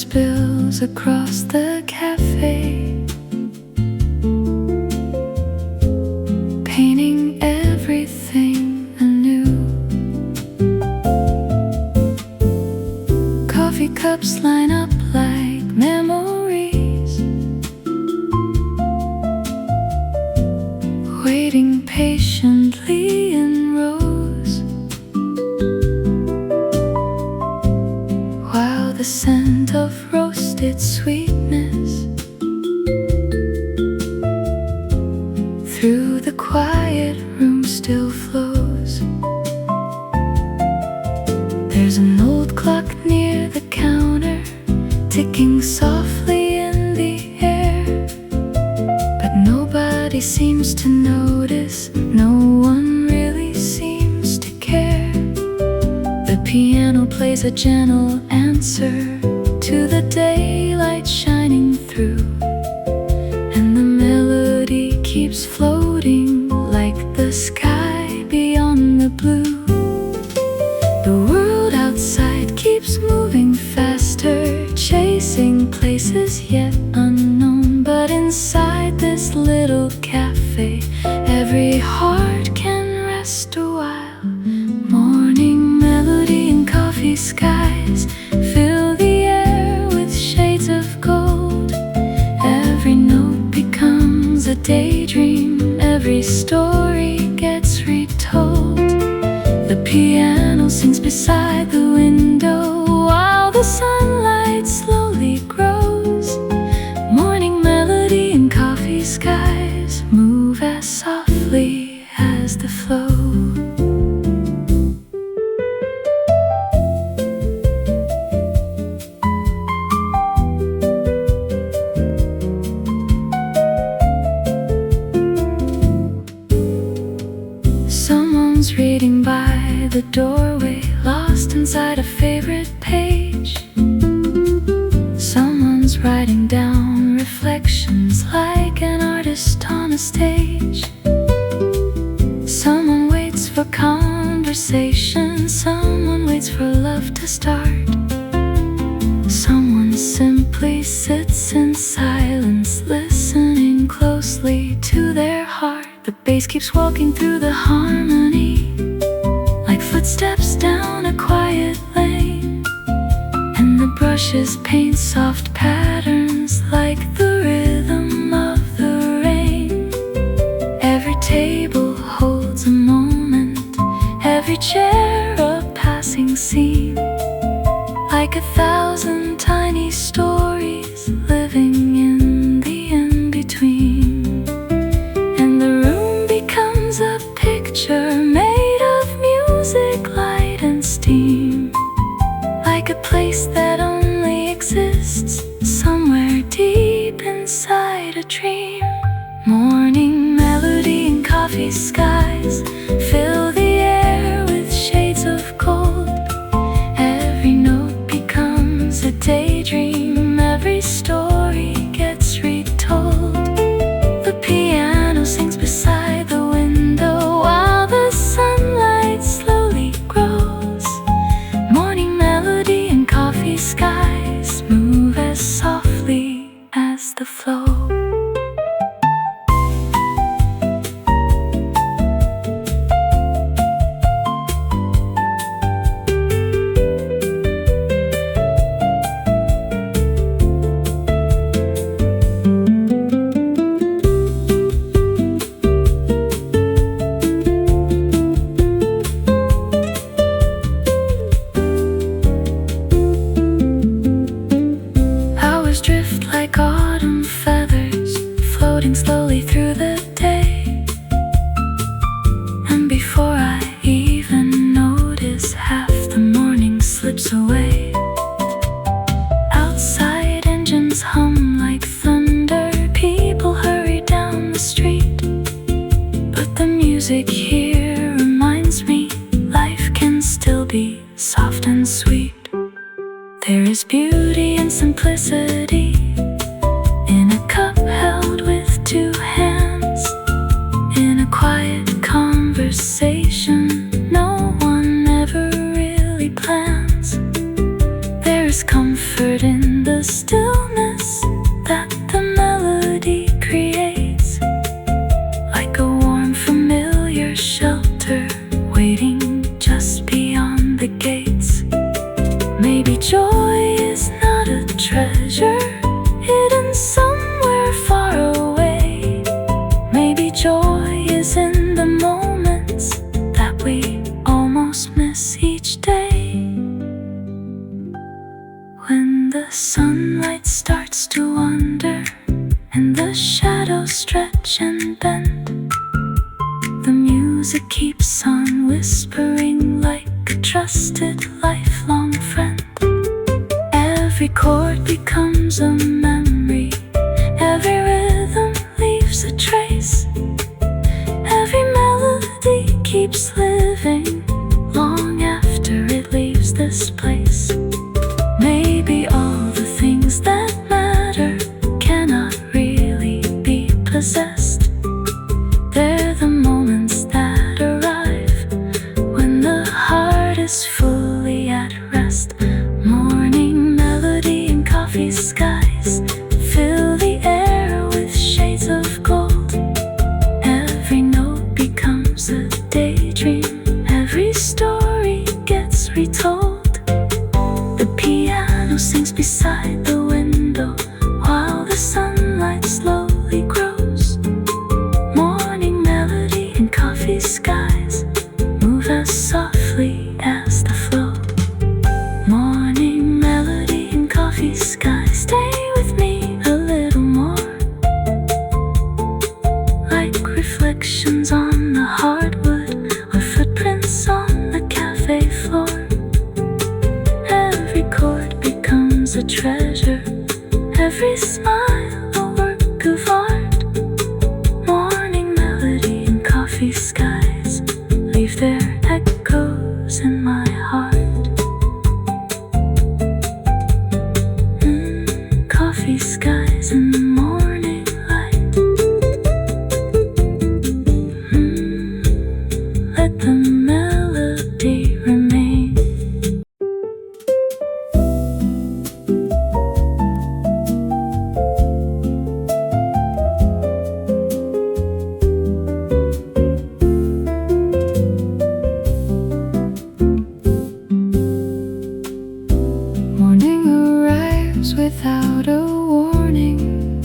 spills across the cafe, painting everything anew. Coffee cups line up like memories, waiting patiently in rows, while the scent of roasted sweetness through the quiet room still flows. There's an old clock near the counter, ticking softly in the air, but nobody seems to notice, no one really seems to care. The piano plays a gentle answer to the daylight shining through, and the melody keeps floating like the sky beyond the blue. The world outside keeps moving faster, chasing places yet unknown, but inside this little cafe, every heart can rest a while. Morning melody and coffee skies fill the air with shades of gold. Every note becomes a daydream, every story gets retold. The piano sings beside the window while the sunlight slowly grows. Morning melody and coffee skies move as softly as the flow. Someone's reading by the doorway, lost inside a favorite page. Someone's writing down reflections like an artist on a stage. Someone waits for conversation, someone waits for love to start. Someone simply sits in silence, listening closely to their heart. The bass keeps walking through the harmony, like footsteps down a quiet lane, and the brushes paint soft patterns like the rhythm of the rain. Every table holds a moment, every chair a passing scene, like 1,000 tiny stories living in the in-between. A picture made of music, light and steam, like a place that only exists somewhere deep inside a dream. Morning melody and coffee skies fill the air with shades of gold. Every note becomes a daydream, every story gets retold. The piano sings beside the window while the sunlight slowly grows. Morning melody and coffee skies move as softly as the flow. Drift like autumn feathers, floating slowly through the day, and before I even notice, half the morning slips away. Outside engines hum like thunder, people hurry down the street, but the music here reminds me life can still be soft and sweet. There is beauty and simplicity in a cup held with two hands, in a quiet conversation no one ever really plans. There is comfort in the Maybe joy is not a treasure hidden somewhere far away. Maybe joy is in the moments that we almost miss each day. When the sunlight starts to wander and the shadows stretch and bend, the music keeps on whispering like a trusted lifelong friend. Every chord becomes a memory, every rhythm leaves a trace, every melody keeps living long after it leaves this place. Maybe all the things that matter cannot really be possessed. They're the moments that arrive when the heart is fully at rest. Morning melody and coffee skies fill the air with shades of gold. Every note becomes a daydream, every story gets retold. The piano sings beside the window while the sunlight slowly grows. Morning melody and coffee skies move as softly as the flow. Morning melody and coffee skies, stay with me a little more. Like reflections on the hardwood or footprints on the cafe floor. Every chord becomes a treasure, every smile a work of art. Morning melody and coffee skies leave their echoes in my heart. Coffee skies in the morning light. Let the melody remain. Morning arrives without a warning,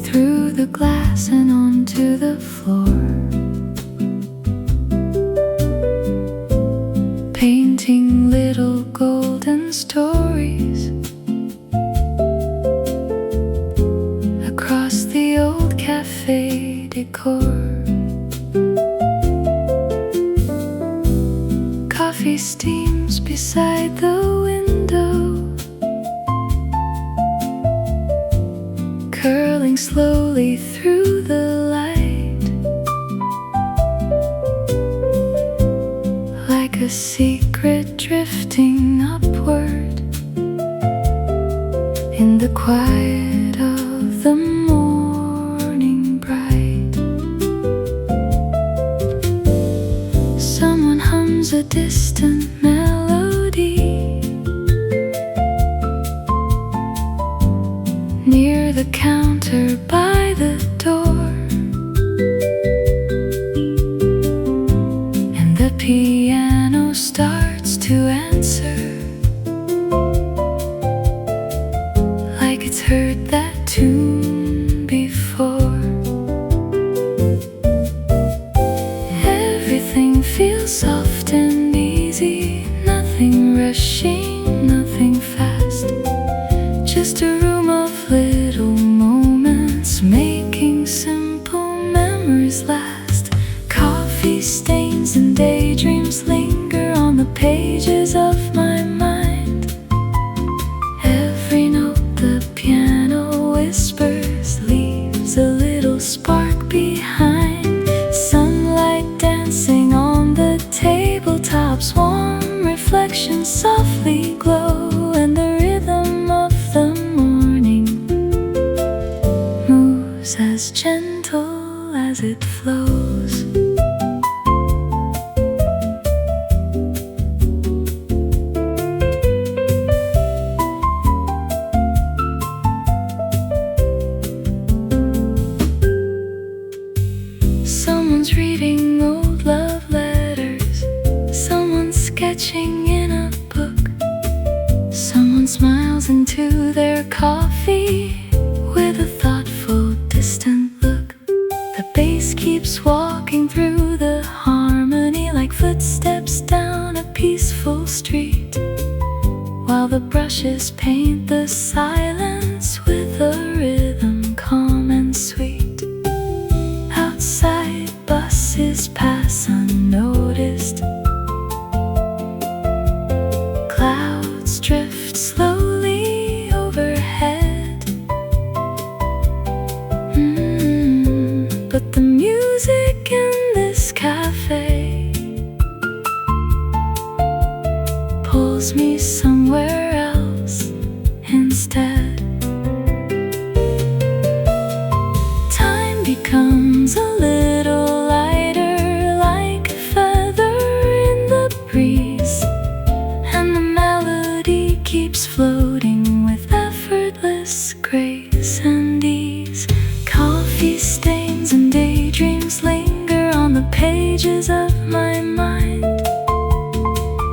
through the glass and onto the floor, painting little golden stories across the old cafe decor. Coffee steams beside the window, curling slowly through the light, like a secret drifting upward in the quiet of the morning bright. Someone hums a distant melody near the counter by the door, and the piano starts to answer like it's heard that tune before. Everything feels soft and easy, nothing rushing, nothing fast, just a room of little moments making simple memories last. Coffee stains and daydreams linger on the pages of my mind. Every note the piano whispers leaves a little spark behind. Sunlight dancing on the tabletops, warm reflections softly reaching in a book. Someone smiles into their coffee with a thoughtful, distant look. The bass keeps walking through the harmony like footsteps down a peaceful street, while the brushes paint the silence with a rhythm calm and sweet. Outside, buses pass unnoticed. Clouds drift slowly overhead. But the music in this cafe pulls me somewhere else instead. Time becomes a little lighter, like a feather in the breeze, and the melody keeps floating with effortless grace and ease. Coffee stains and daydreams linger on the pages of my mind.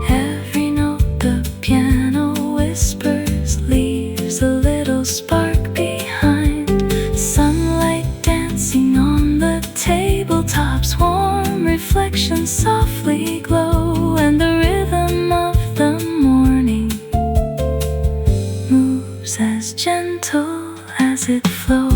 Every note the piano whispers leaves a little spark behind. Sunlight dancing on the tabletops, warm reflections softly glow, and the rhythm of the morning moves as gentle as it flows.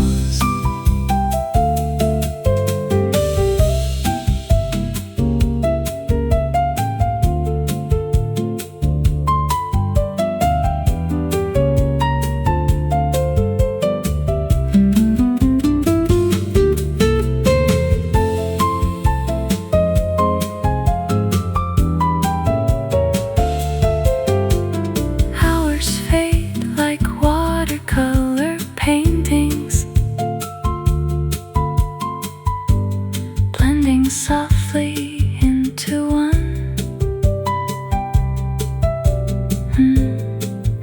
Hours fade like watercolor paintings, blending softly into one.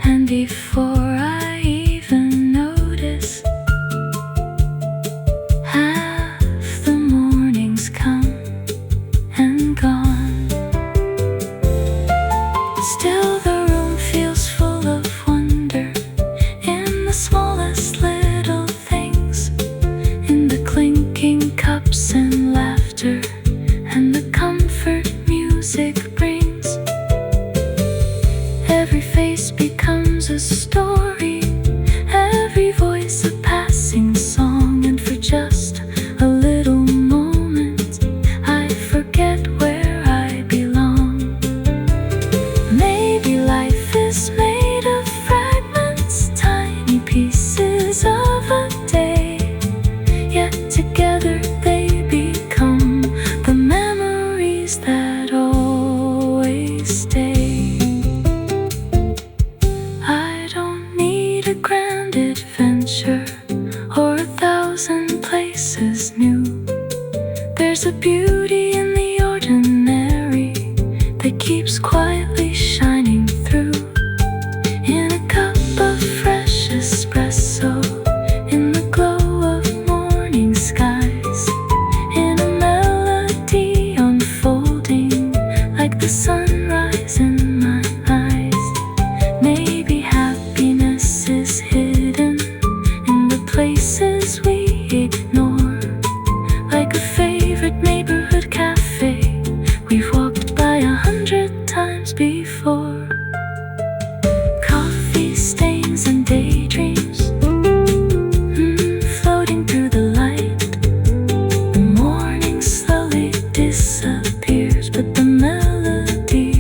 And before I even notice, half the morning's come and gone. Still the room feels full of wonder, in the smallest little things, in the clinking cups and laughter, and the comfort music brings. Every face becomes a story, every voice a passing song, and for just a little moment I forget where I belong. Maybe life is made of fragments, tiny pieces of a day, yet together they become the memories that always stay. I don't need a grand adventure or 1,000 places new. There's a beauty in the ordinary that keeps quietly shining through. In a cup of fresh espresso, in the glow of morning skies, in a melody unfolding like the sunrise in my eyes. Maybe happiness is hidden in the places we ignore, like a favorite neighborhood cafe we've walked by 100 times before. Coffee stains and daydreams, floating through the light. The morning slowly disappears, but the melody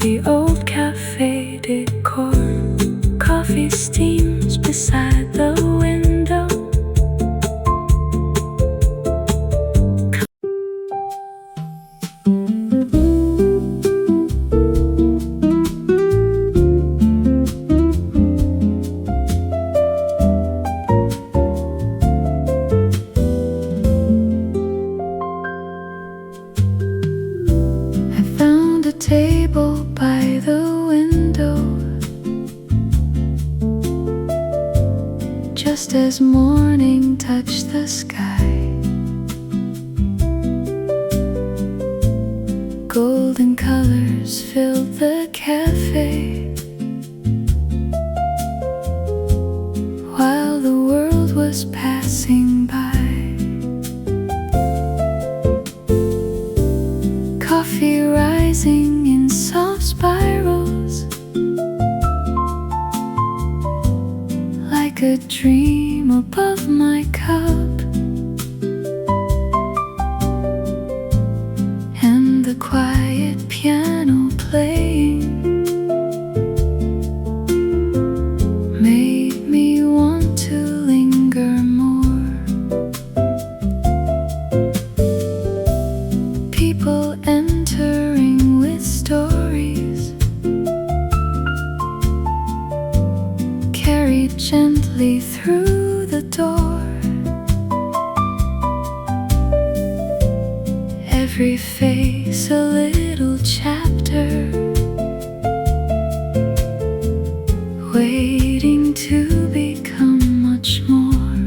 the old cafe decor. Coffee steams beside the window. I found a table by the window, just as morning touched the sky. Golden colors filled the cafe, while the world was passing by. Coffee rising in soft spirals, like a dream above my cup. And the quiet piano playing made me want to linger more. People entering with stories, carried gently through the door. Every face a little chapter, waiting to become much more.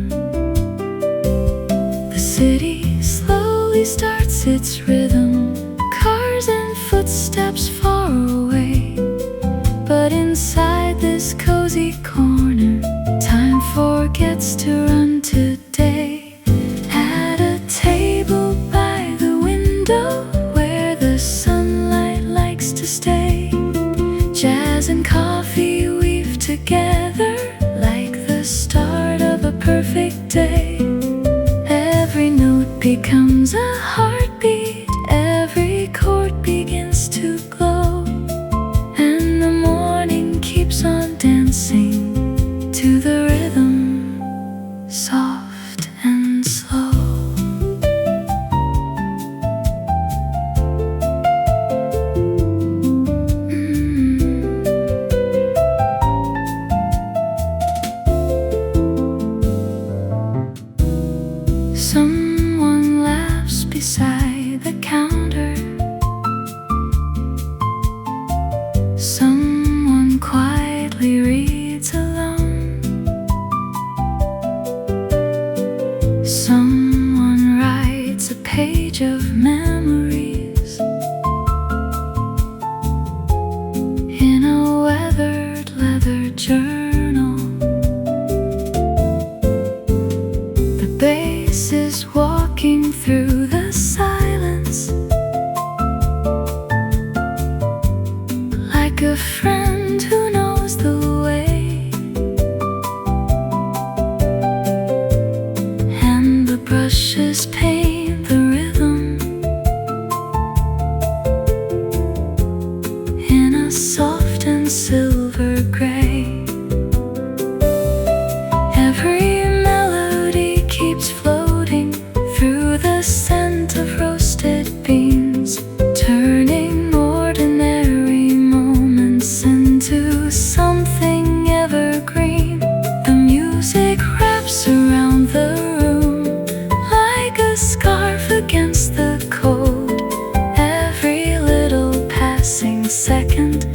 The city slowly starts its rhythm, cars and footsteps far away. But inside this cozy corner, time forgets to run today. At a table by the window, where the sunlight likes to stay, jazz and coffee weave together like the start of a perfect day. Every note becomes a heartbeat, every chord begins to glow, and the morning keeps on dancing to the rhythm, soft and slow. Someone laughs beside the counter, someone quietly reads alone, someone writes a page of memories in a weathered leather journal. The bass is walking through the silence, like a friend who knows the way. And the brushes paint the rhythm in a soft and silver gray. Every melody keeps floating through the scent of roasted beans, turning ordinary moments into something evergreen. The music wraps around the room like a scarf against the cold. Every little passing second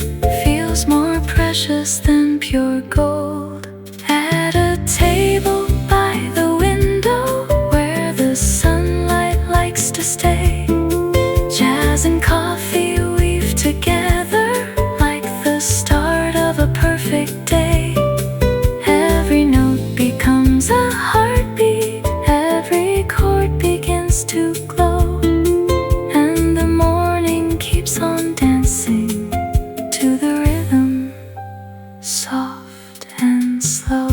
feels more precious than pure gold. At a table by the window, where the sunlight likes to stay, jazz and coffee weave together like the start of a perfect day. Every note becomes a heartbeat, every chord begins to glow, and the morning keeps on dancing to the rhythm, soft and slow.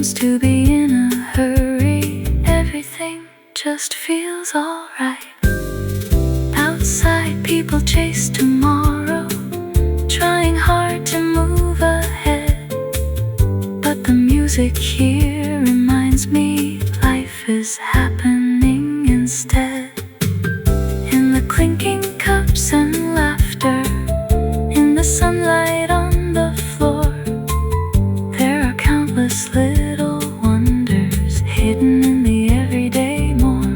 seems to be in a hurry. Everything just feels alright. Outside, people chase tomorrow, trying hard to move ahead. But the music here reminds me life is happening instead. In the clinking cups and laughter, in the sunlight on the floor, there are countless little wonders hidden in the everyday more.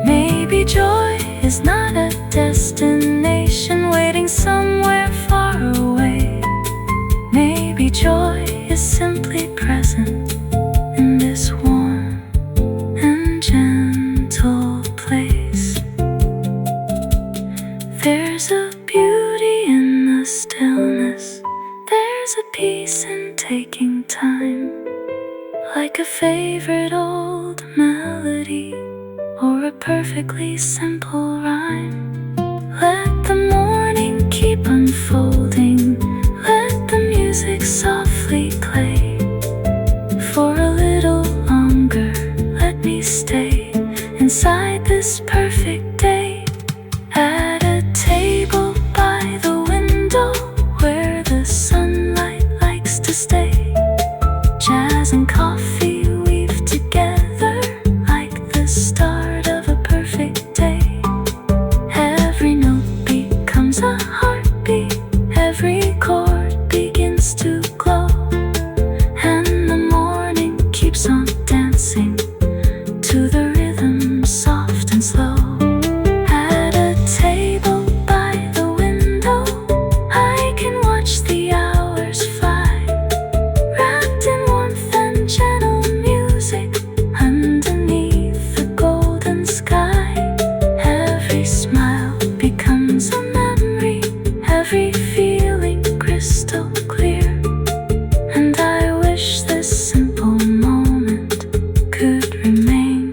Maybe joy is not a destination waiting somewhere far away. Maybe joy is simply present in this warm and gentle place. There's a beauty in the stillness, there's a peace in taking time, like a favorite old melody or a perfectly simple rhyme. Let the morning keep unfolding, let the music softly play. For a little longer, let me stay inside this perfect day. At a table by the window where the sunlight likes to stay, jazz and coffee weave together like the start of a perfect day. Every note becomes a heartbeat, every chord begins to glow, and the morning keeps on dancing to the rhythm soft and slow. At a table by the window, I can watch the hours fly, wrapped in warmth and gentle music underneath the golden sky. Every smile becomes a memory, every feeling crystal clear. And I wish this simple moment could remain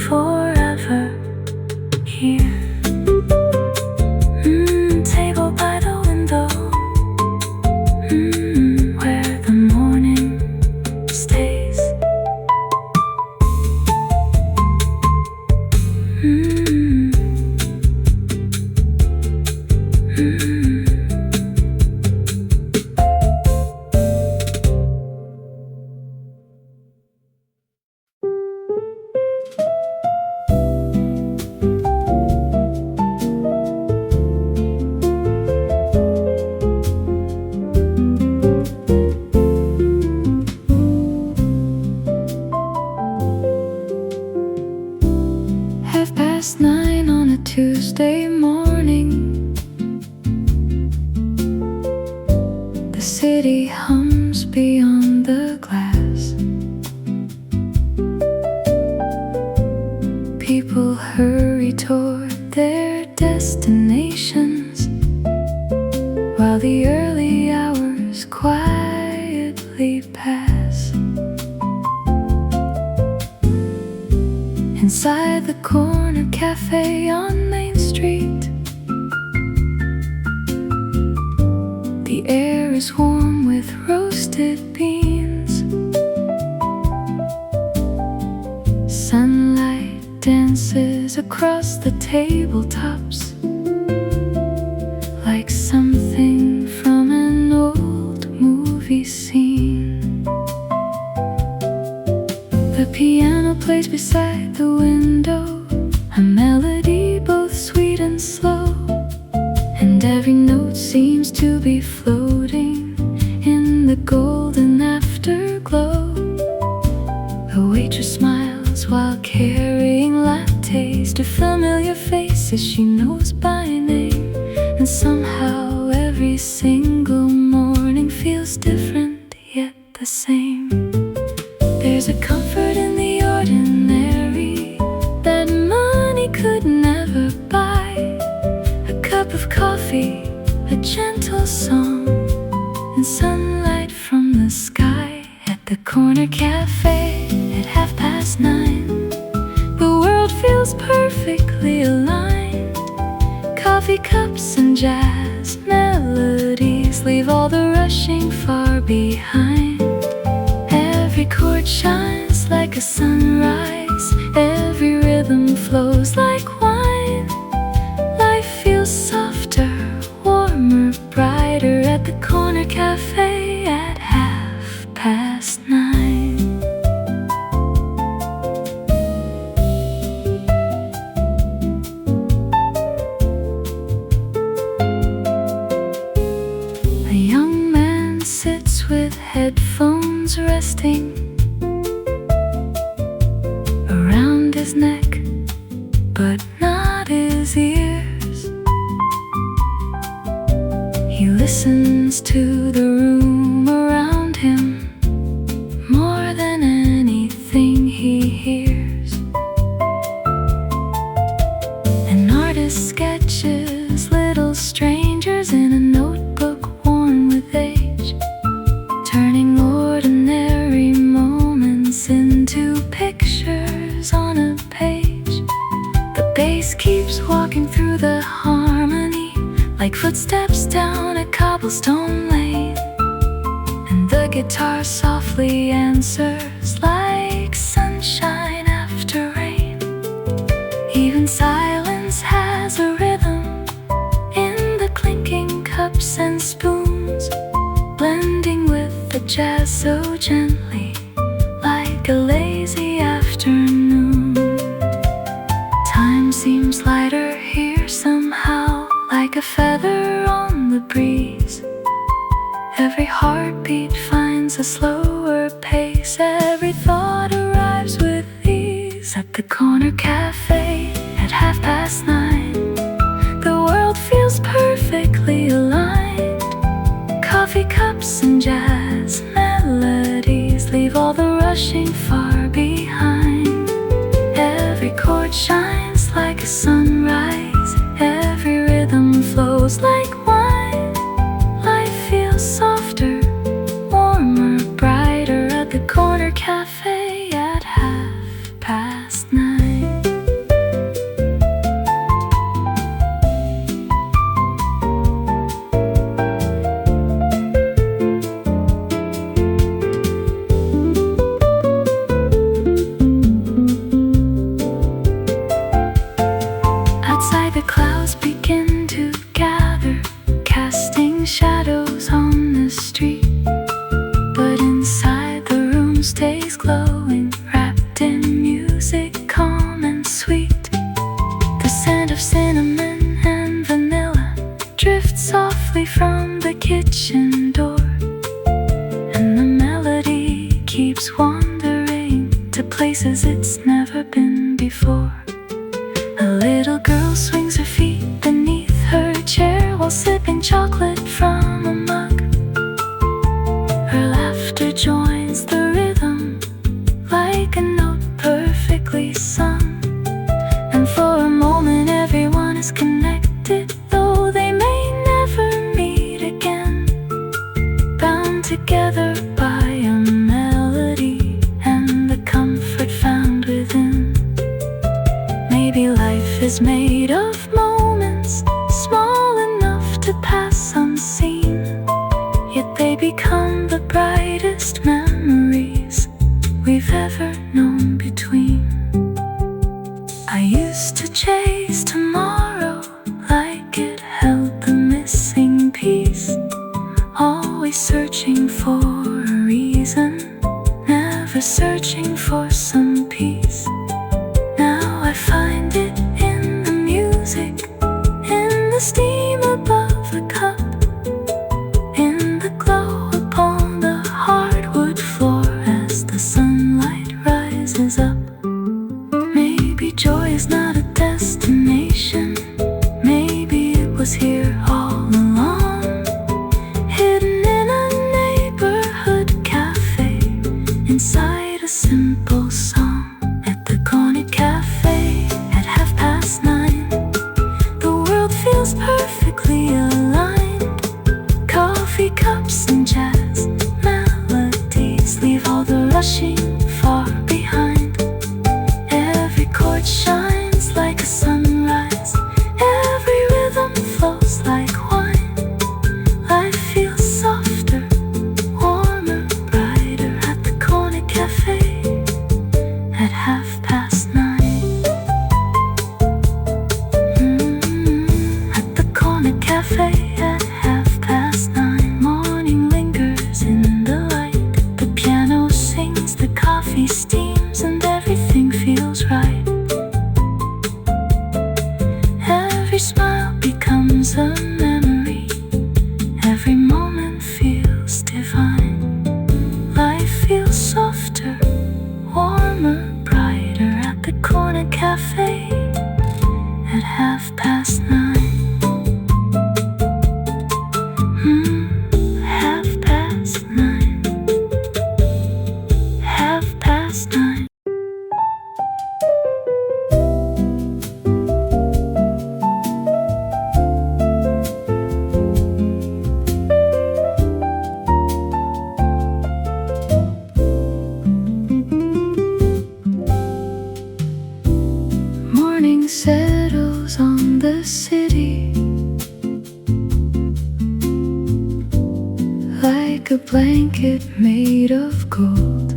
forever here. Table by the window, where the morning stays. Half past 9 on a Tuesday morning. The city hums beyond the glass. People hurry toward their destinations, while the early hours quietly pass. Inside the corner cafe on Main Street, the air is warm with roasted beans. Sunlight dances across the tabletops like something from an old movie scene. The piano plays beside the window, a melody both sweet and slow, and every note seems to be floating in the golden afterglow. The waitress smiles while carrying lattes to familiar faces she knows by name, and somehow every single morning feels different yet the same. There's a comfort in the ordinary that money could never buy. A cup of coffee, a gentle song, and sunlight from the sky. At the corner cafe at 9:30, the world feels perfectly aligned. Coffee cups and jazz melodies leave all the rushing far behind. Every chord chord shines like a sunrise. Every rhythm flows like wine. Life feels softer, warmer, brighter at the corner cafe at 9:30. A young man sits with headphones resting around his neck, but not his ears. He listens to the room around him more than anything he hears. An artist sketches little strangers in a notebook worn with age, turning ordinary moments into pictures on a page. The bass keeps walking through the harmony like footsteps down a cobblestone lane, and the guitar softly answers like sunshine after rain. Even silence has a rhythm in the clinking cups and spoons, blending with the jazz so gently like a lazy afternoon. Time seems lighter here somehow, like a feather on the breeze. Every heartbeat finds a slower pace. Every thought arrives with ease at the corner cafe at 9:30. The world feels perfectly aligned. Coffee cups and jazz melodies leave all the rushing far behind. Every chord shines like a sunrise. Every rhythm flows like wine. Life feels softer, warmer, brighter at the corner cafe at 9:30. Outside the clouds begin to gather, casting shadows on the street. But inside the room stays glowing, wrapped in music calm and sweet. The scent of cinnamon and vanilla drifts softly from the kitchen door, and the melody keeps wandering to places it's never been before. A little girl swings her feet beneath her chair while sipping chocolate from a mug. Her laughter joins the rhythm like a note perfectly sung. And for a moment everyone is connected, though they may never meet again. Bound together by a melody and the comfort found within. Maybe life is made of moments small enough to pass unseen, yet they become the brightest memories we've ever known between. I used to chase tomorrow like it held the missing piece, always searching for a reason, never searching for some peace. Now I find it in the music, in the steam above the cup, in the glow upon the hardwood floor as the sunlight rises up. Maybe joy is not a destination. Maybe it was here all along, hidden in a neighborhood cafe, inside a simple song. At the corner cafe at 9:30. The world feels perfectly aligned. Coffee cups and jazz melodies leave all the rushing far behind. Every chord shines like a sunrise. Every rhythm flows like wine. Life feels softer, warmer, brighter at the corner cafe. the city, like a blanket made of gold.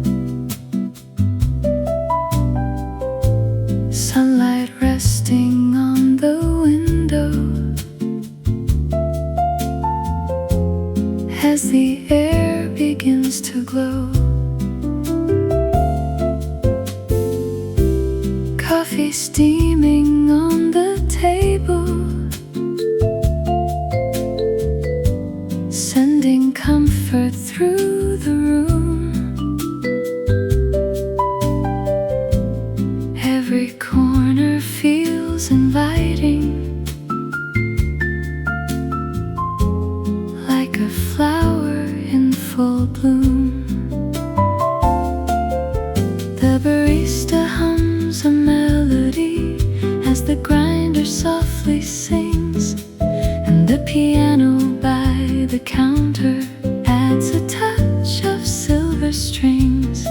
Sunlight resting on the window as the air begins to glow. Coffee steaming on the table, sending comfort through the room. Every corner feels inviting, like a flower in full bloom. The barista hums a melody as the grinder softly sings, and the piano by the counter adds a touch of silver strings.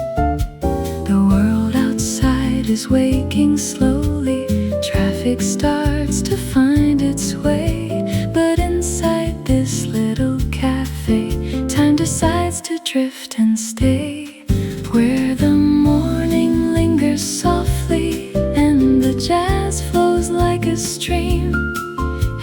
The world outside is waking slowly, traffic starts to find its way. But inside this little cafe, time decides to drift and stay, where the morning lingers softly and the jazz flows like a stream.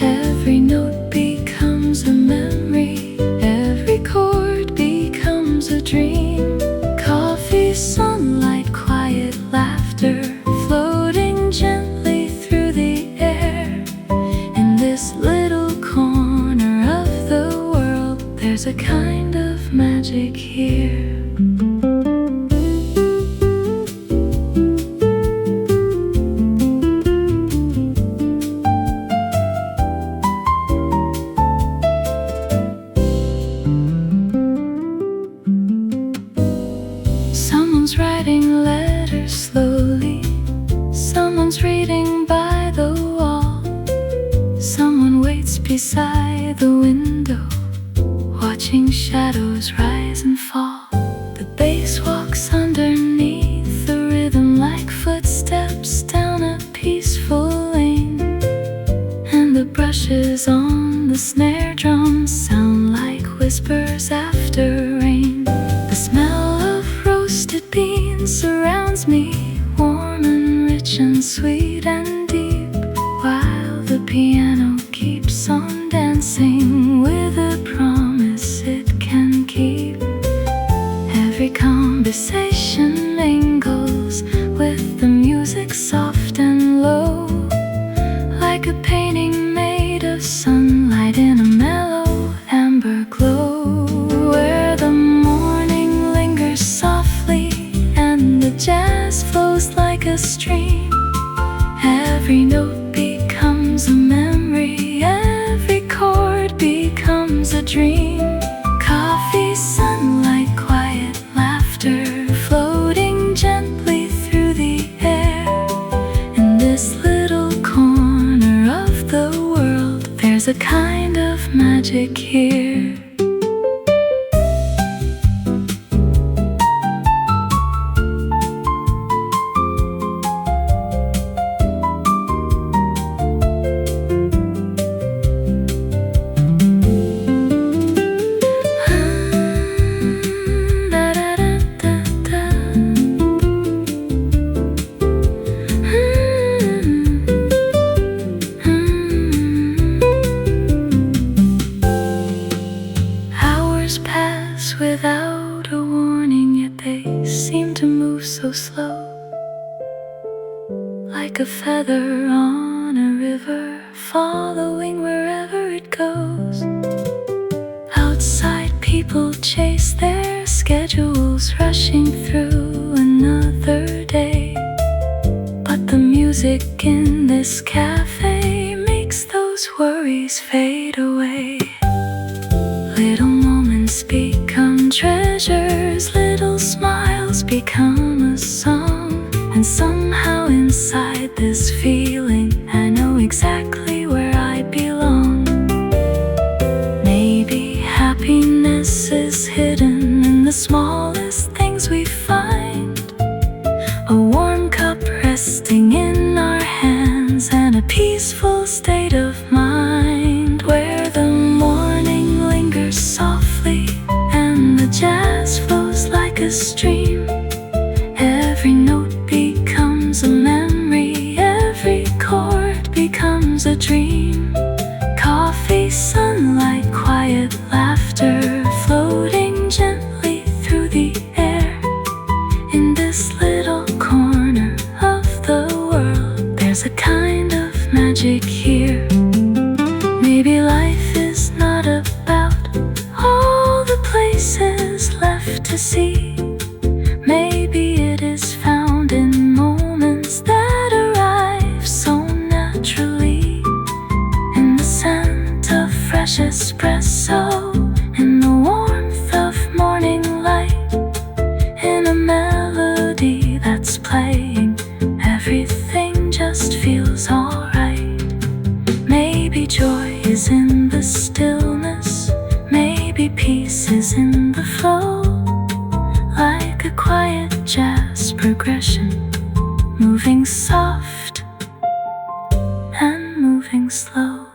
Every note becomes a memory, every chord becomes a dream. Coffee, sunlight, quiet laughter, floating gently through the air. In this little corner of the world, there's a kind of magic here. Someone's writing letters slowly, someone's reading by the wall, someone waits beside the window, watching shadows rise and fall. The bass walks underneath the rhythm like footsteps down a peaceful lane, and the brushes on the snare drum sound like whispers after rain. The smell of roasted beans surrounds me, warm and rich and sweet and deep, while the piano keeps on dancing with a promise it can keep. Every conversation mingles with the music soft and low, like a painting made of sunlight in a mellow amber glow, where the morning lingers softly and the jazz flows like a stream. Every note becomes a memory, every chord becomes a dream. Coffee, sunlight, quiet laughter, floating gently through the air. In this little corner of the world, there's a kind of magic here. Without a warning, yet they seem to move so slow, like a feather on a river, following wherever it goes. Outside, people chase their schedules, rushing through another day, but the music in this cafe makes those worries fade away. Little moments become treasures, little smiles become a song, and somehow inside this feeling I know exactly where I belong. Maybe happiness is hidden in the smallest things we find, a warm cup resting in our hands and a peaceful state of stream. Every note becomes a memory, every chord becomes a dream. Coffee, sunlight, quiet laughter, floating gently through the air. In this little corner of the world, there's a kind of magic here. Maybe life is not about all the places left to see. Maybe it is found in moments that arrive so naturally. In the scent of fresh espresso, in the warmth of morning light, in a melody that's playing, everything just feels alright. Maybe joy is in the stillness, maybe peace is in the flow. Like a quiet jazz progression, moving soft and moving slow.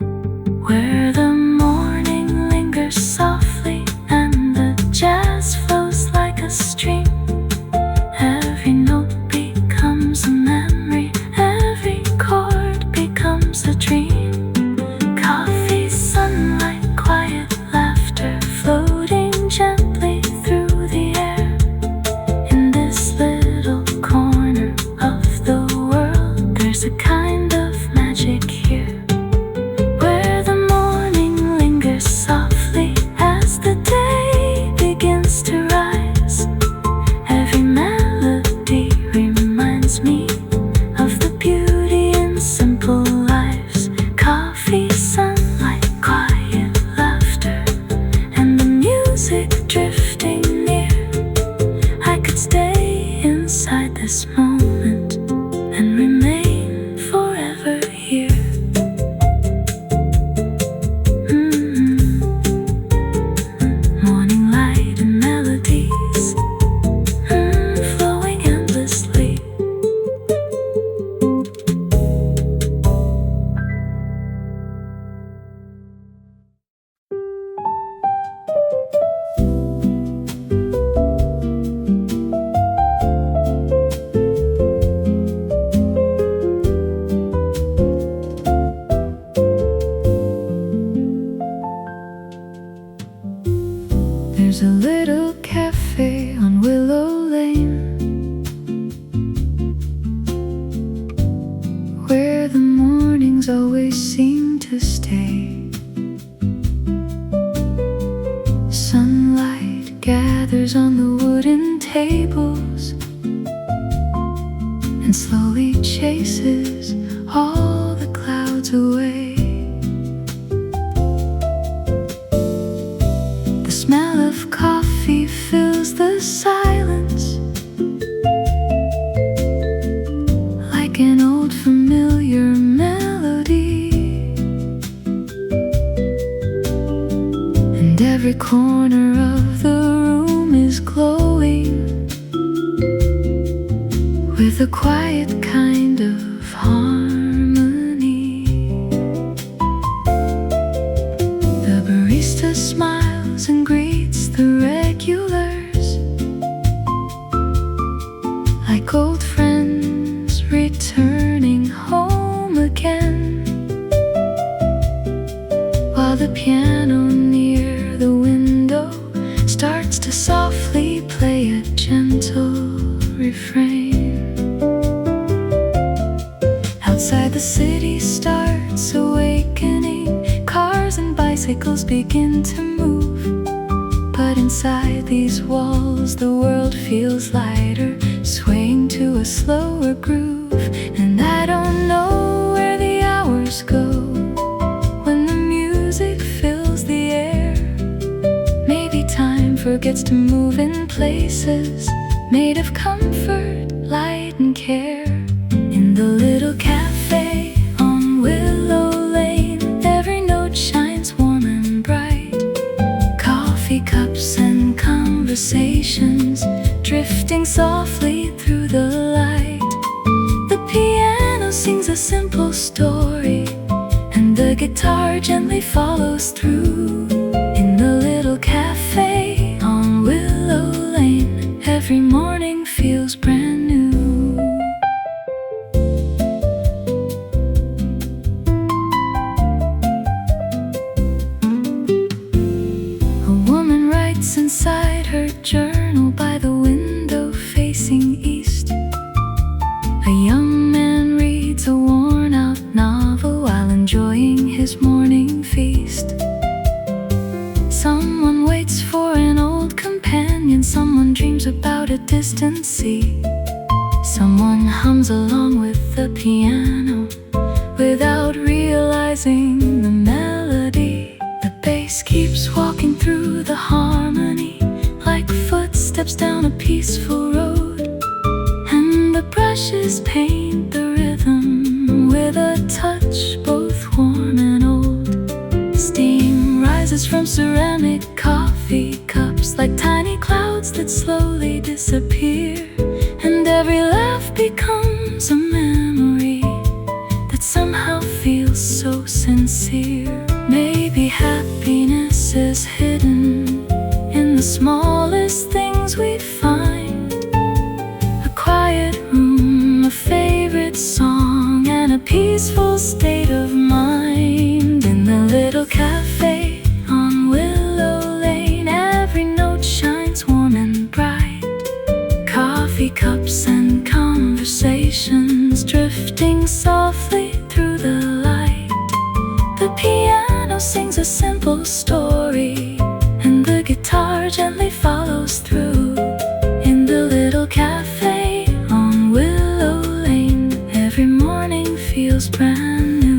Where the morning lingers softly and the jazz flows like a stream. Every note becomes a memory, every chord becomes a dream. Coffee, sunlight, quiet laughter, floating gently through the air. In this little corner of the world, there's a kind of magic here. Where the morning lingers softly as the day begins to rise. Every melody reminds me of the beauty in simple lives. Coffee, sunlight, quiet laughter, and the music drifting near. I could stay inside this moment and remain forever here. Morning light and melodies, flowing endlessly. There's a little cafe on Willow Lane, where the mornings always seem to stay. Sunlight gathers on the wooden tables and slowly chases all the clouds away. The smell of coffee fills the silence, like an old familiar melody. And every corner of the room is glowing with a quiet kind of harmony. The barista smiles and greets the regulars like old friends returning home again, while the piano near the window starts to softly play a gentle refrain. Outside, the city starts awakening. Cars and bicycles begin to move. But inside these walls, the world feels lighter, swaying to a slower groove. And I don't know where the hours go when the music fills the air. Maybe time forgets to move in places made of comfort, light, and care. In the little cafe on Willow Lane, every note shines warm and bright. Coffee cups and conversations drifting softly through the light. The piano sings a simple story, and the guitar gently follows through. In the little cafe on Willow Lane, every morning feels brand new. A woman writes inside her journal by the window facing east. A young man reads a worn-out novel while enjoying his morning feast. Someone waits for an old companion, someone dreams about a distant sea. Someone hums along with the piano without realizing the melody. The bass keeps walking through the harmony like footsteps down a peaceful road, and the brushes paint the rhythm with a touch both warm and old. Steam rises from ceramic coffee cups like tiny clouds that slowly disappear, and every laugh becomes a memory that somehow feels so sincere. Maybe happiness is hidden in the smallest things we find: a quiet room, a favorite song, and a peaceful state of mind. In the little cafe on Willow Lane, every note shines warm and bright. Coffee cups and conversations drifting softly through the light. The piano sings a simple story, and the guitar gently follows through. In the little cafe on Willow Lane, every morning feels brand new.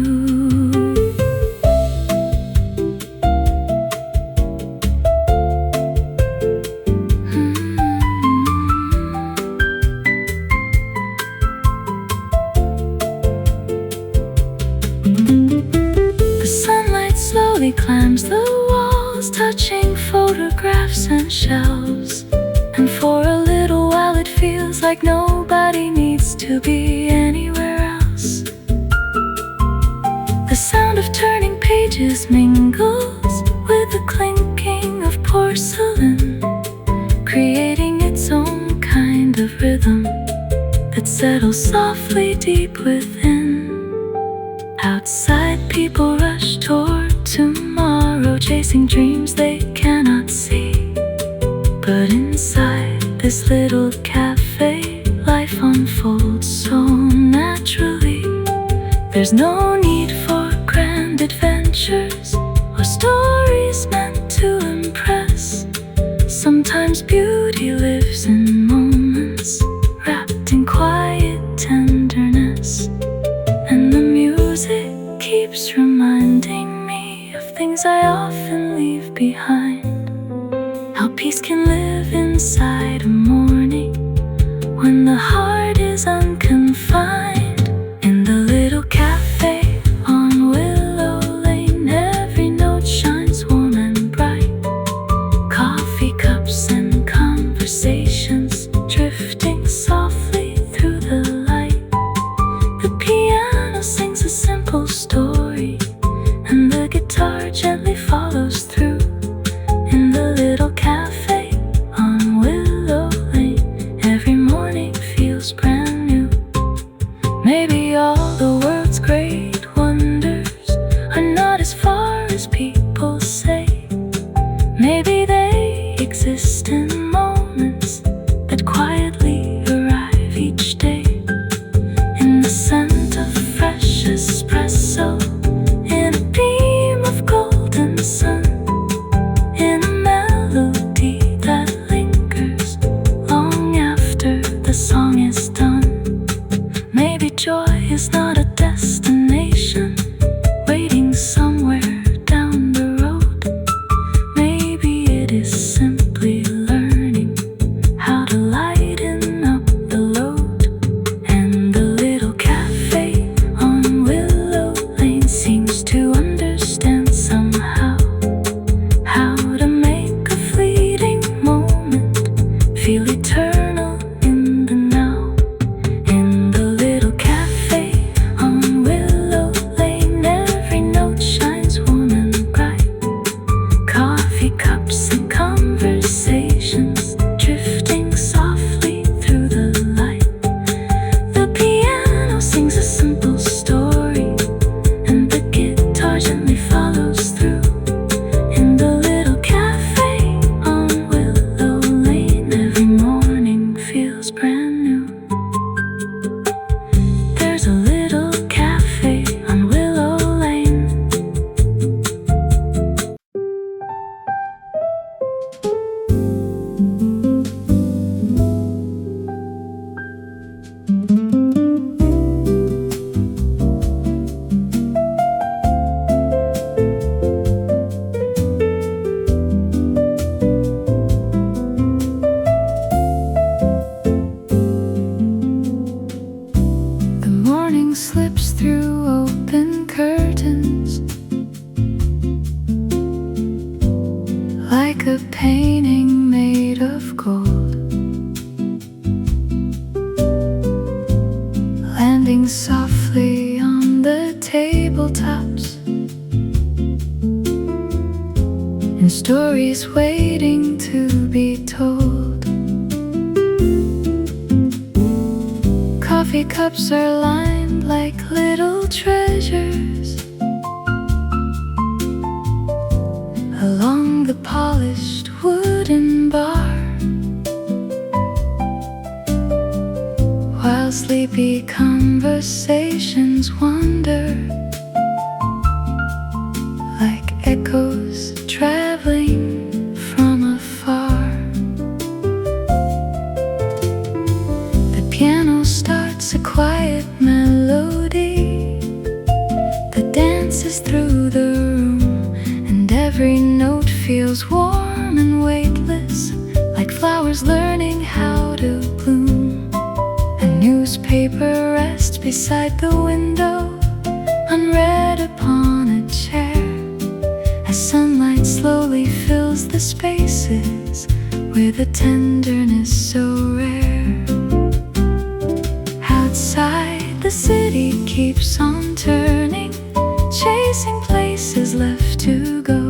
Slowly climbs the walls, touching photographs and shelves, and for a little while it feels like nobody needs to be anywhere else. The sound of turning pages mingles with the clinking of porcelain, creating its own kind of rhythm that settles softly deep within. Outside, people rush toward tomorrow, chasing dreams they cannot see. But inside this little cafe, life unfolds so naturally. There's no need for grand adventures or stories meant to impress. Sometimes beauty lives in moments wrapped in quiet tenderness, and the music keeps reminding me of things I often leave behind. How peace can live inside a morning when the heart is unconfined. In the little cafe on Willow Lane, every note shines warm and bright. Coffee cups and conversations drifting softly through the light. The piano sings a simple story, and the guitar gently follows through. In the little cafe on Willow Lane, every morning feels brand new. Maybe all the world's great wonders are not as far as people say. Maybe they exist in moments that quietly arrive each day. In the scent of fresh espresso, in a beam of golden sun, in a melody that lingers long after the song is done. Maybe joy is not a destination waiting somewhere down the road. Maybe it is simply learning how to lighten up the load. And the little cafe on Willow Lane seems to understand somehow how to make a fleeting moment feel eternal in the now. standing softly on the tabletops, and stories waiting to be told. Coffee cups are lined like little treasures along the polished wooden bar, while sleepy conversations wander like echoes traveling from afar. The piano starts a quiet melody that dances through the room, and every note feels warm and weightless, like flowers learning how to bloom. A newspaper rests beside the window, unread upon a chair, as sunlight slowly fills the spaces with a tenderness so rare. Outside, the city keeps on turning, chasing places left to go.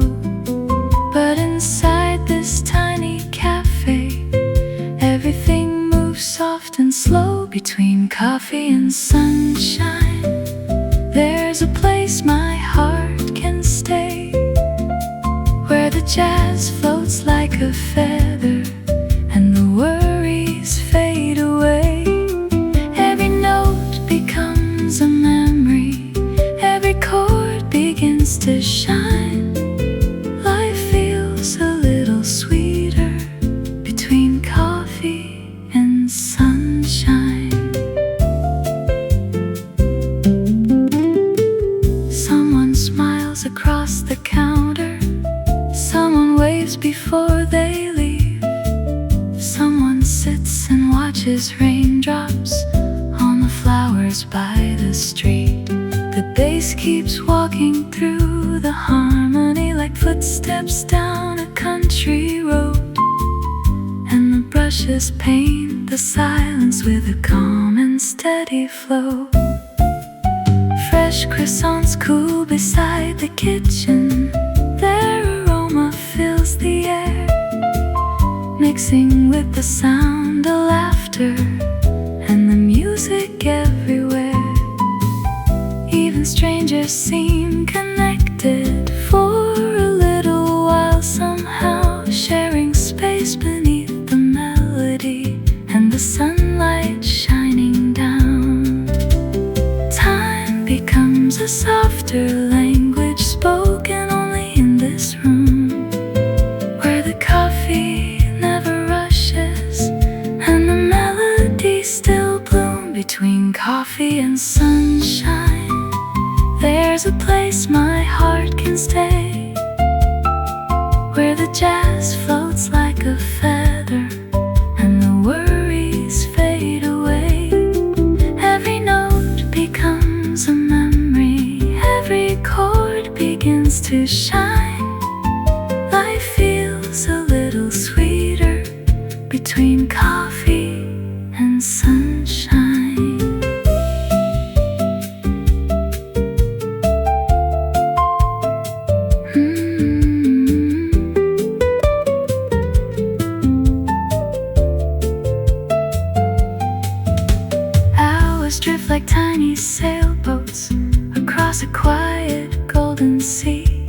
But inside this tiny cafe, everything moves soft and slow. Between coffee and sunshine, there's a place my heart can stay, where the jazz floats like a feather and the worries fade away. Every note becomes a memory, every chord begins to shine. Life feels a little sweeter between coffee and sunshine. Someone smiles across the counter, someone waves before they leave, someone sits and watches raindrops on the flowers by the street. The bass keeps walking through the harmony like footsteps down a country road, and the brushes paint the silence with a calm and steady flow. Fresh croissants cool beside the kitchen, their aroma fills the air, mixing with the sound of laughter and the music everywhere. Even strangers seem connected for a little while, somehow sharing space beneath the melody and the sunlight shining down. Time becomes a softer language spoken only in this room, where the coffee never rushes and the melodies still bloom. Between coffee and sunshine, there's a place my heart can stay, where the jazz floats like a feather and the worries fade away. Every note becomes a memory, every chord begins to shine. Life feels a little sweeter between coffee and sunshine. Hours drift like tiny sailboats across a quiet golden sea,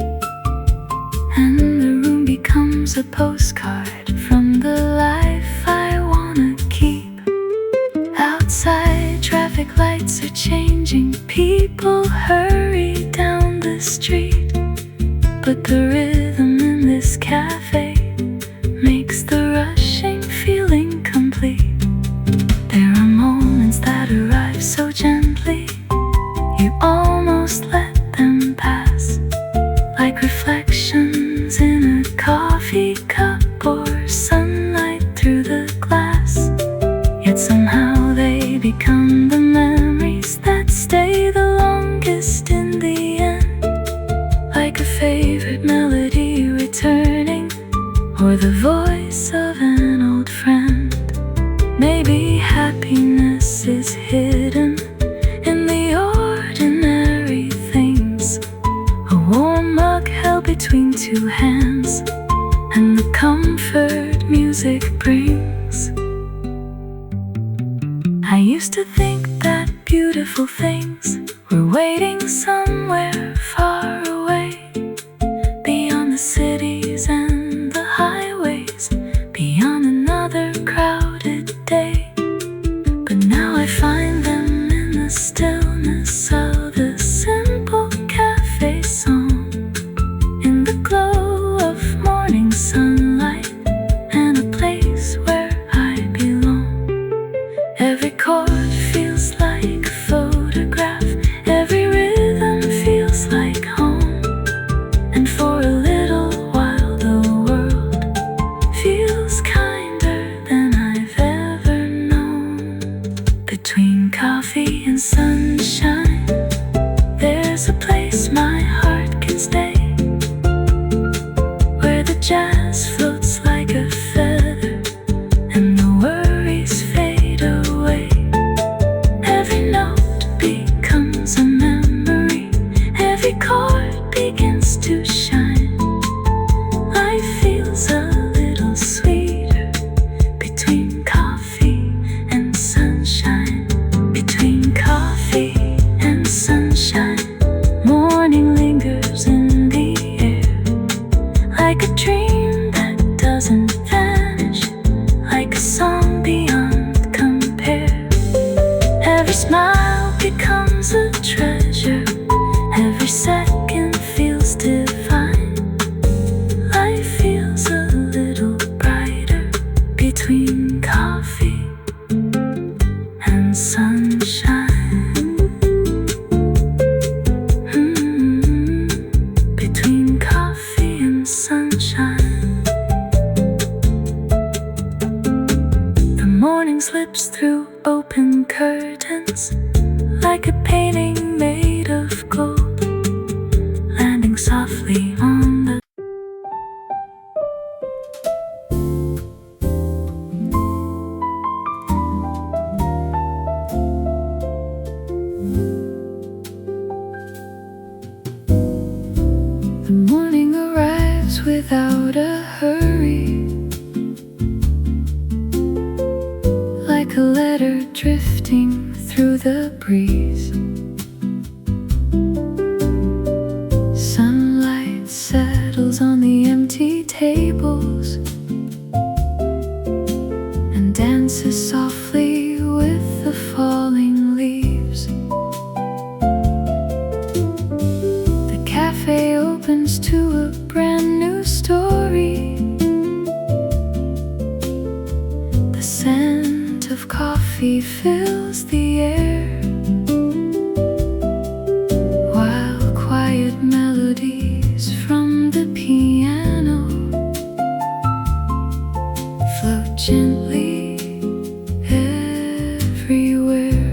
and the room becomes a postcard from the life I wanna keep. Outside, traffic lights are changing, people hurry down the street, but the rhythm in this cafe makes the rushing feeling complete. There are moments that arrive so gently, you almost let them pass, like reflections in a coffee cup or sunlight through the glass. Yet somehow they become the memories that stay the longest in the end, like a favorite melody returning, or the voice of an old friend. Maybe happiness is hidden between two hands, and the comfort music brings. I used to think that beautiful things were waiting somewhere far away, beyond the cities and the highways, beyond another crowded day. But now I find them in the stillness of a simple cafe song, in the glow of morning sunlight, and a place where I belong. Every chord feels like a photograph, every rhythm feels like home, and for a little while the world feels kinder than I've ever known. Between coffee and sunshine, there's a place my heart can stay, where the jazz floats like a feather and the worries fade away. Every note becomes a memory, every chord begins to shine. Life feels a little sweeter between coffee and sunshine. Between coffee and sunshine, morning lingers in the air, like a dream that doesn't vanish, like a song beyond compare. Every smile becomes a treasure, every second feels divine. Life feels a little brighter between coffee and sunshine. Between coffee and sunshine. The morning slips through open curtains, like a painting made of gold, landing softly on the The morning arrives without a hurry, like a letter drifting through the breeze. Sunlight settles on the empty tables and dances softly with the falling leaves. The cafe opens to a brand new story. The scent of coffee fills the air, while quiet melodies from the piano float gently everywhere.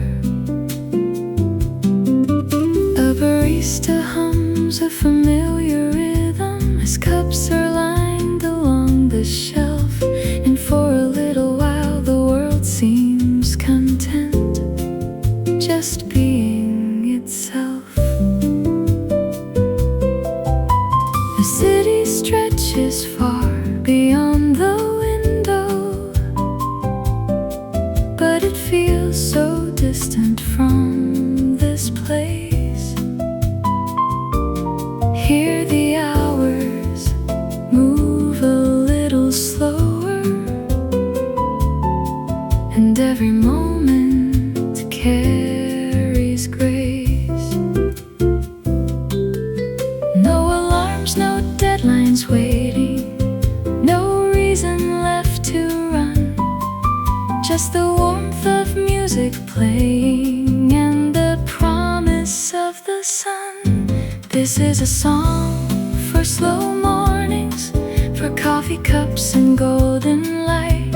A barista hums a familiar rhythm as cups are lined along the shelf, and for a little while the world seems content, just being itself. The city stretches far beyond the window, but it feels so distant from this place. Here the hours move a little slower, and every moment carries grace. No alarms, no deadlines waiting, no reason left to run, just the warmth of music playing and the promise of the sun. This is a song for slow mornings, for coffee cups and golden light,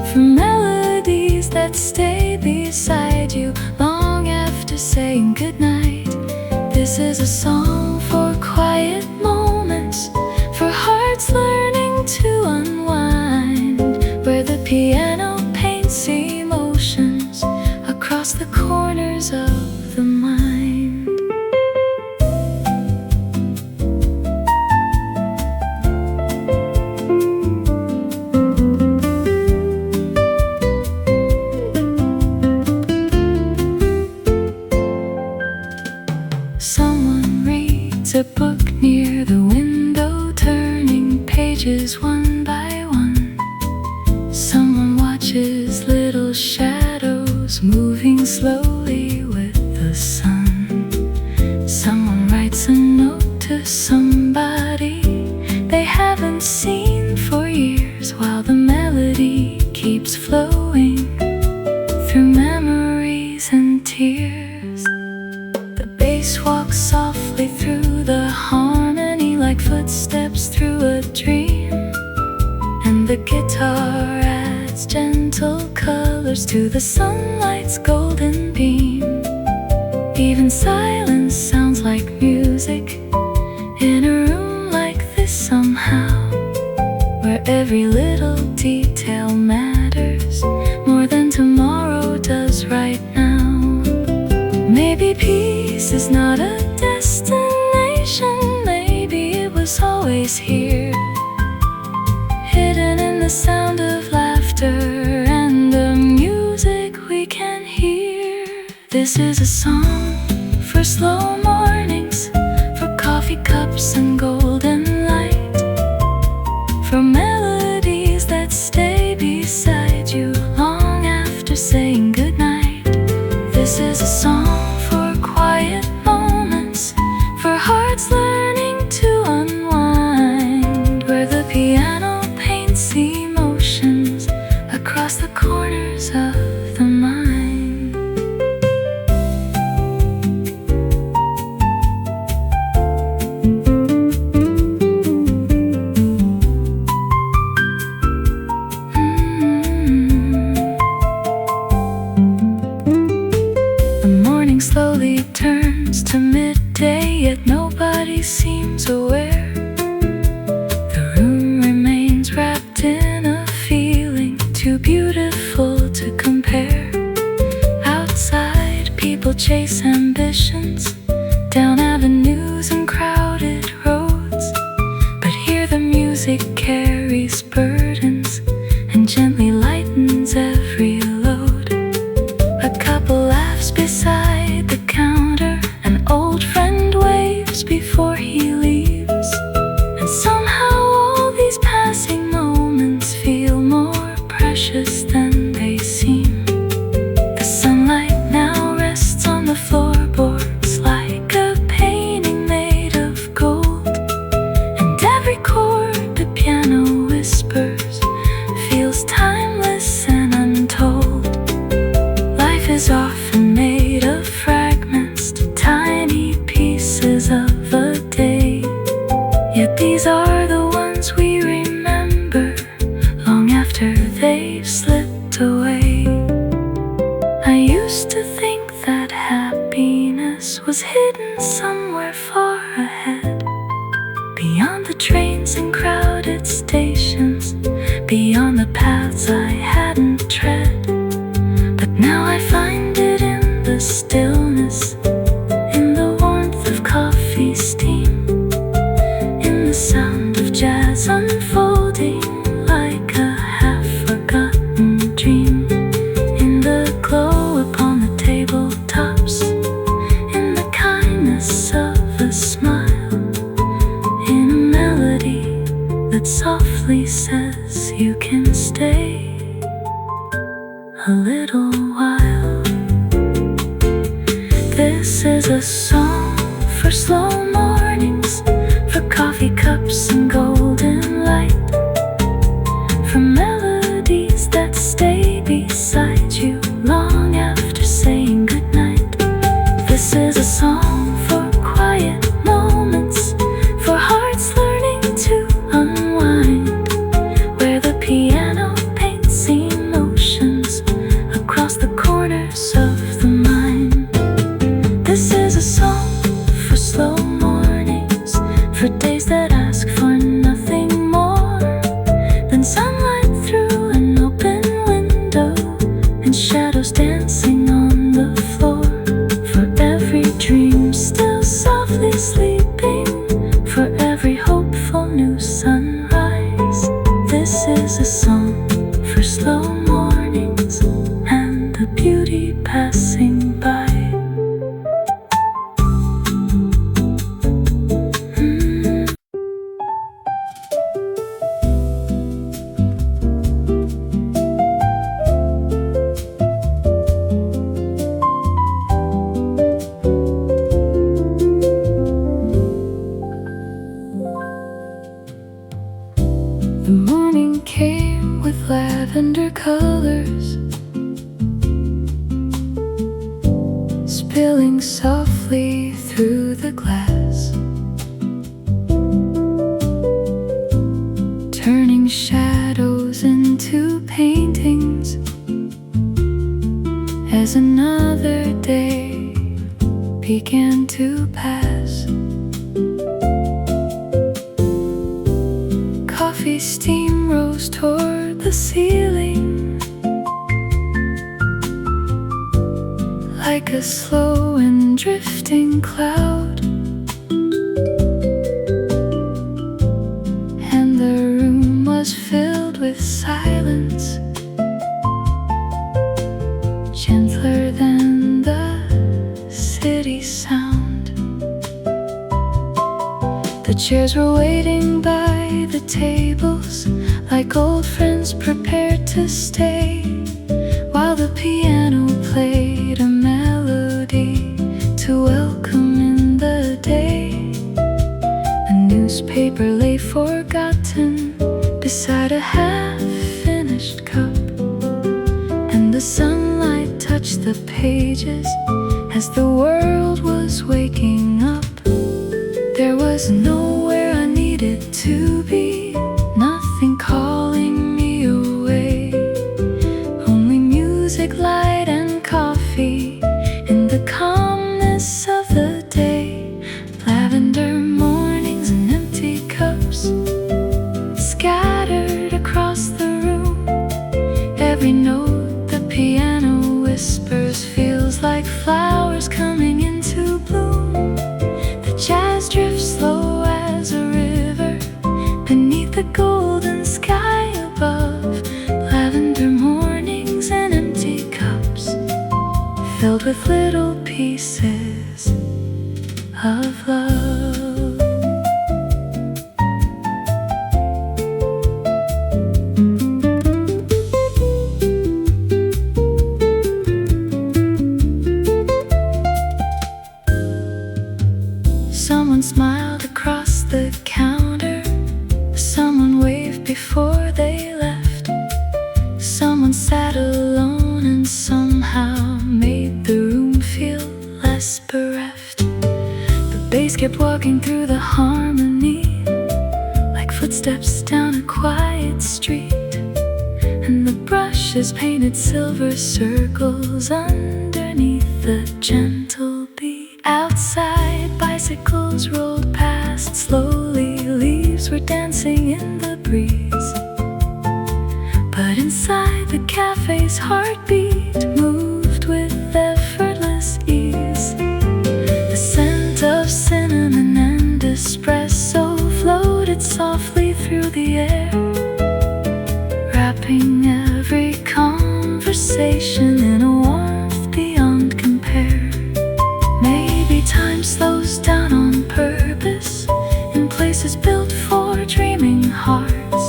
for melodies that stay beside you long after saying goodnight. This is a song for quiet moments, for hearts learning to unwind, where the piano paints emotions across the corners of the mind. slowly with the sun. Someone writes a note to somebody they haven't seen for years, while the melody keeps flowing through memories and tears. The bass walks softly through the harmony like footsteps through a dream, and the guitar adds gentle colors to the sunlight's golden beam. Even silence sounds like music in a room like this somehow, where every little detail matters more than tomorrow does right now. Maybe peace is not a destination, maybe it was always here, hidden in the sound of laughter and the music we can hear. This is a song for slow mornings, for coffee cups and golden light, for melodies that stay beside you long after saying goodnight. This is a song for quiet moments, for hearts learning to unwind, where the piano paints emotions across the corners of the mind. Slowly turns to midday, yet nobody seems aware. The room remains wrapped in a feeling too beautiful to compare. Outside, people chase ambitions down avenues and crowded roads, but here the music carries burdens and gently lightens every load. A couple laughs beside the counter, an old friend waves before he leaves, and somehow all these passing moments feel more precious than they seem. The sunlight now rests on the floorboards like a painting made of gold, and every chord the piano whispers feels timeless and untold. Life is often made of fragments, tiny pieces of a day, yet these are the ones we remember long after they've slipped away. I used to think that happiness was hidden somewhere far ahead, beyond the trains and crowded stations, beyond the paths I hadn't tread. But now I find it in the stillness, in the warmth of coffee steam, in the sound of jazz unfolding like a half-forgotten dream, in the glow upon the tabletops, in the kindness of a smile, in a melody that softly says you can stay a little while. This is a song for slow mornings, for coffee cups and golden light, for melodies that stay beside you long after saying goodnight. This is a song for quiet moments, for hearts learning to unwind, where the piano paints emotions across the corners of the mind. This is a song for slow mornings, for days that ask for nothing more than sunlight through an open window and shadows dancing on the floor, for every dream still softly sleeping, for every hopeful new sunrise. This is a song for slow mornings and the beauty passing by. spilling softly through the glass, turning shadows into paintings as another day began to pass. Coffee steam rose toward the ceiling like a slow and drifting cloud, and the room was filled with silence, gentler than the city sound. The chairs were waiting by the tables like old friends prepared to stay, while the piano played a melody to welcome in the day. A newspaper lay forgotten beside a half-finished cup, and the sunlight touched the pages as the world was waking up. There was nowhere I needed to be, nothing calling me away, only music, light, and coffee in the calmness of the day. Lavender mornings and empty cups scattered across the room. Every note the piano whispers feels like flowers coming into bloom. The jazz drifts slow as a river beneath the golden sky above. Lavender mornings and empty cups filled with little pieces of love. Someone smiled across the counter, someone waved before they left, someone sat alone and somehow made the room feel less bereft. The bass kept walking through the harmony like footsteps down a quiet street, and the brushes painted silver circles underneath the gentle beat. Outside, bicycles rolled past slowly, leaves were dancing in the breeze, but inside the cafe's heartbeat moved with effortless ease. The scent of cinnamon and espresso floated softly through the air, wrapping every conversation in a warmth beyond compare. Maybe time slows down on purpose in places built for dreaming hearts,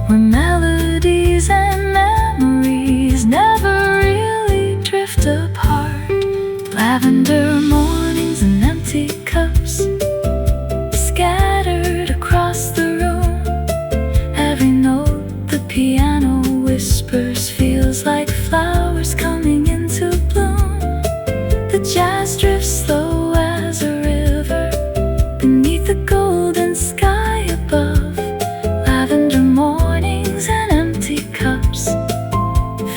where melodies and memories never really drift apart. Lavender mornings and empty cups scattered across the room. Every note the piano whispers feels like flowers coming into bloom. The jazz drifts slow as a river beneath the golden sky above. Lavender mornings and empty cups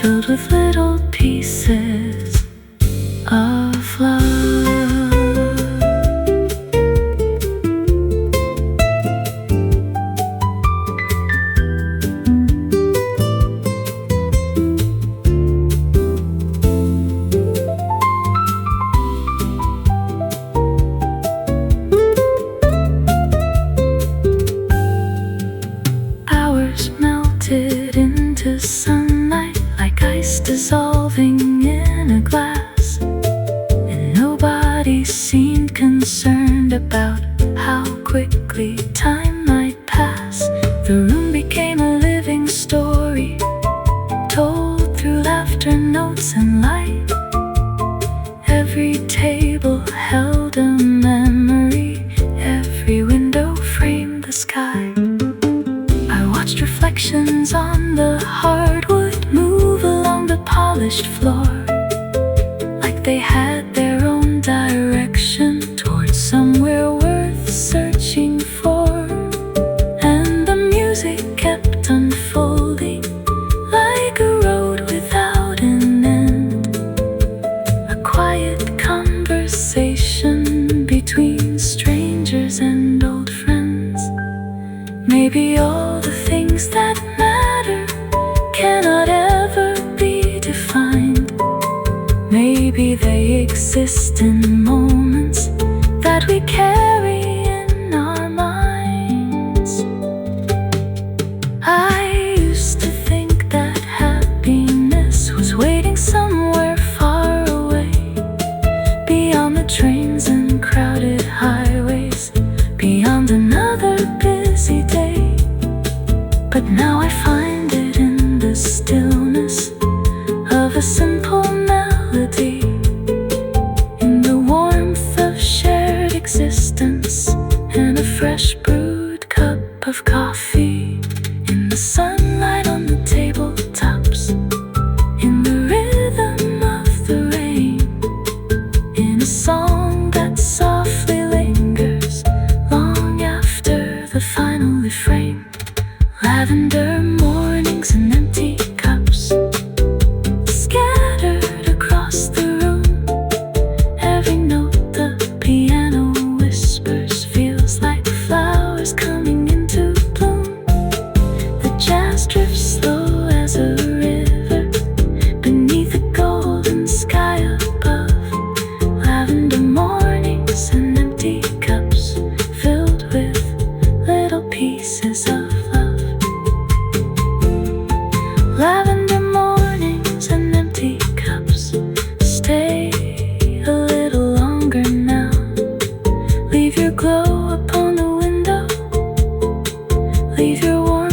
filled with little pieces of love. Melted into sunlight like ice dissolving in a glass, and nobody seemed concerned about how quickly time might pass. The room became a living story, told through laughter, notes, and light. Every table held a memory, every window framed the sky. Watched reflections on the hardwood move along the polished floor, like they had their own direction towards somewhere worth searching for. And the music kept unfolding like a road without an end, a quiet conversation between strangers and old friends. Maybe all the things that matter cannot ever be defined. Maybe they exist in moments that we carry in our minds. I used to think that happiness was waiting somewhere far away, beyond the trains and crowded highways, beyond another busy day. But now I find it in the stillness of a simple melody, in the warmth of shared existence, and a fresh brewed cup of coffee, in the sunlight on the tabletops, in the rhythm of the rain, in a song that softly lingers long after the final refrain. Lavender mornings and empty cups scattered across the room. Every note the piano whispers feels like flowers coming into bloom. The jazz drifts slow as a river beneath the golden sky above. Lavender mornings and empty cups filled with little pieces of love. Lavender mornings and empty cups. Stay a little longer now. Leave your glow upon the window. Leave your warmth